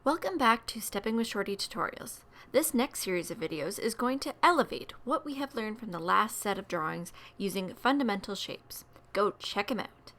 Welcome back to Stepping with Shorty tutorials. This next series of videos is going to elevate what we have learned from the last set of drawings using fundamental shapes. Go check them out.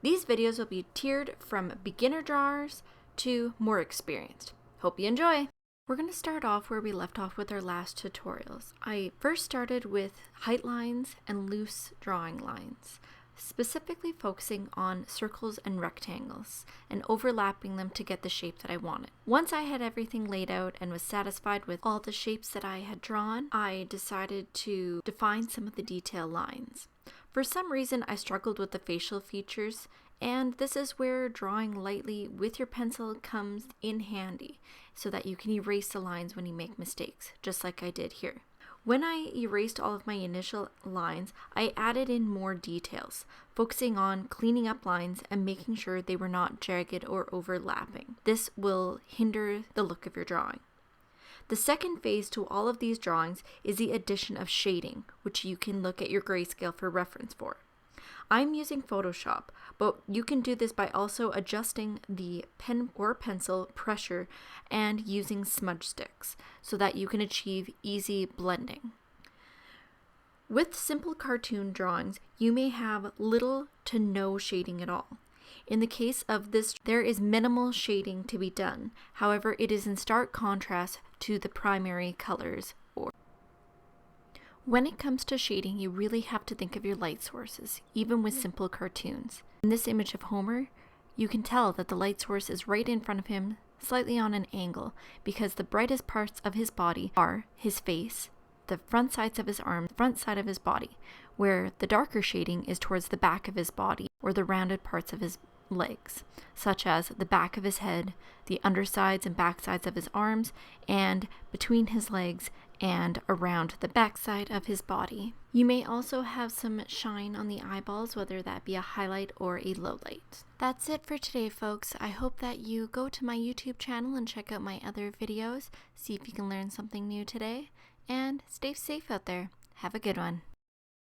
These videos will be tiered from beginner drawers to more experienced. Hope you enjoy! We're going to start off where we left off with our last tutorials. I first started with height lines and loose drawing lines, specifically focusing on circles and rectangles and overlapping them to get the shape that I wanted. Once I had everything laid out and was satisfied with all the shapes that I had drawn, I decided to define some of the detail lines. For some reason, I struggled with the facial features, and this is where drawing lightly with your pencil comes in handy so that you can erase the lines when you make mistakes, just like I did here. When I erased all of my initial lines, I added in more details, focusing on cleaning up lines and making sure they were not jagged or overlapping. This will hinder the look of your drawing. The second phase to all of these drawings is the addition of shading, which you can look at your grayscale for reference for. I'm using Photoshop, but you can do this by also adjusting the pen or pencil pressure and using smudge sticks so that you can achieve easy blending. With simple cartoon drawings, you may have little to no shading at all. In the case of this, there is minimal shading to be done. However, it is in stark contrast to the primary colors. When it comes to shading, you really have to think of your light sources, even with simple cartoons. In this image of Homer, you can tell that the light source is right in front of him, slightly on an angle, because the brightest parts of his body are his face, the front sides of his arms, front side of his body, where the darker shading is towards the back of his body or the rounded parts of his legs, such as the back of his head, the undersides and backsides of his arms, and between his legs and around the backside of his body. You may also have some shine on the eyeballs, whether that be a highlight or a low light. That's it for today, folks. I hope that you go to my YouTube channel and check out my other videos, see if you can learn something new today, and stay safe out there. Have a good one.